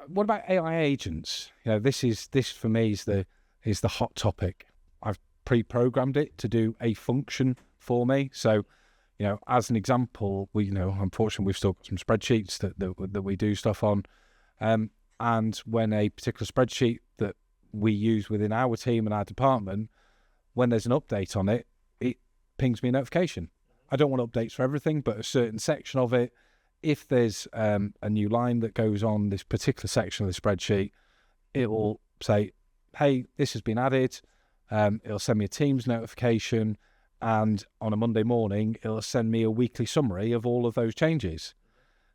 What about AI agents? This for me is the hot topic. I've pre-programmed it to do a function for me. So, as an example, unfortunately, we've still got some spreadsheets that we do stuff on. And when a particular spreadsheet that we use within our team and our department, when there's an update on it, it pings me a notification. I don't want updates for everything, but a certain section of it, if there's a new line that goes on this particular section of the spreadsheet, it will say, hey, this has been added. It'll send me a Teams notification, and on a Monday morning, it'll send me a weekly summary of all of those changes.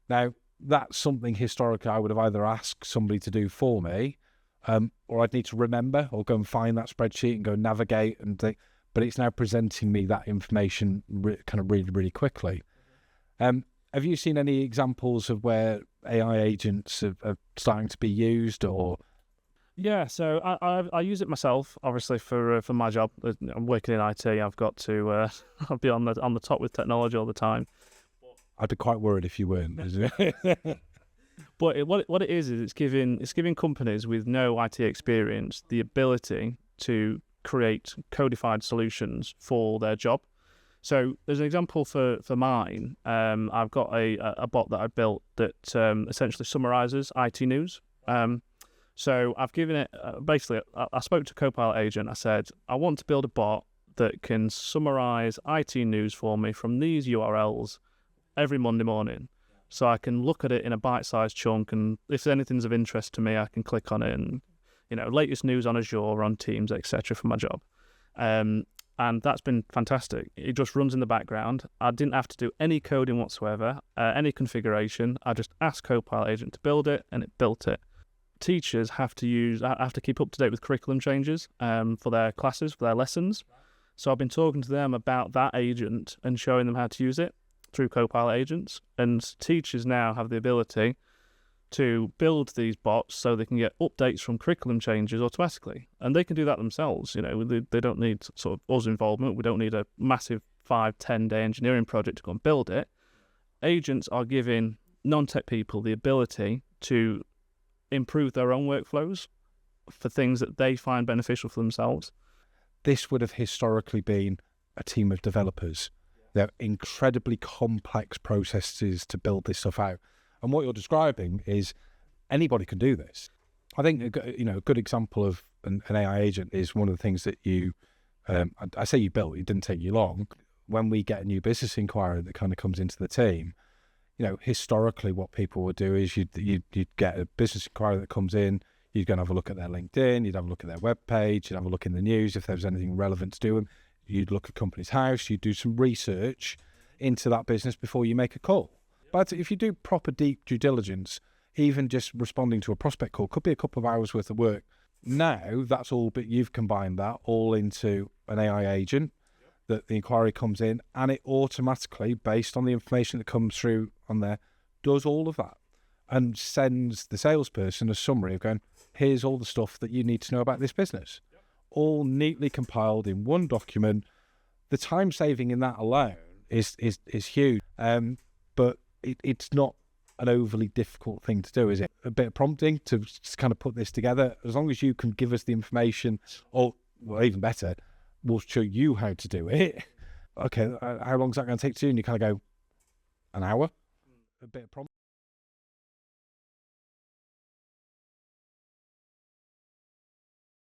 Now, that's something historically I would have either asked somebody to do for me, or I'd need to remember or go and find that spreadsheet and go navigate and think, but it's now presenting me that information kind of really, really quickly. Have you seen any examples of where AI agents are starting to be used, or? Yeah, so I use it myself, obviously for my job. I'm working in IT. I've got to I'll be on the top with technology all the time. I'd be quite worried if you weren't. But what it is it's giving companies with no IT experience the ability to create codified solutions for their job. So there's an example for mine. I've got a bot that I built that essentially summarizes IT news. So I've given it, basically, I spoke to Copilot Agent. I said, I want to build a bot that can summarize IT news for me from these URLs every Monday morning. So I can look at it in a bite-sized chunk, and if anything's of interest to me, I can click on it and, latest news on Azure, on Teams, etc. for my job. And that's been fantastic. It just runs in the background. I didn't have to do any coding whatsoever, any configuration. I just asked Copilot Agent to build it, and it built it. Teachers have to keep up to date with curriculum changes for their classes, for their lessons. So I've been talking to them about that agent and showing them how to use it through Copilot agents. And teachers now have the ability to build these bots so they can get updates from curriculum changes automatically. And they can do that themselves. They don't need sort of us involvement. We don't need a massive 5-10 day engineering project to go and build it. Agents are giving non-tech people the ability to improve their own workflows for things that they find beneficial for themselves. This would have historically been a team of developers. They're incredibly complex processes to build this stuff out. And what you're describing is anybody can do this. I think a good example of an AI agent is one of the things that I say you built, it didn't take you long. When we get a new business inquiry that kind of comes into the team, historically what people would do is you'd get a business inquiry that comes in, you'd go and have a look at their LinkedIn, you'd have a look at their webpage, you'd have a look in the news if there was anything relevant to do with them, you'd look at company's house, you'd do some research into that business before you make a call. But if you do proper deep due diligence, even just responding to a prospect call could be a couple of hours worth of work. Now that's all, but you've combined that all into an AI agent that the inquiry comes in, and it automatically, based on the information that comes through on there, does all of that and sends the salesperson a summary of going, here's all the stuff that you need to know about this business. Yep. All neatly compiled in one document. The time saving in that alone is huge, but it's not an overly difficult thing to do, is it? A bit of prompting to just kind of put this together. As long as you can give us the information, or well, even better, we'll show you how to do it. Okay, how long is that going to take to do? And you kind of go, an hour? A bit of prompt.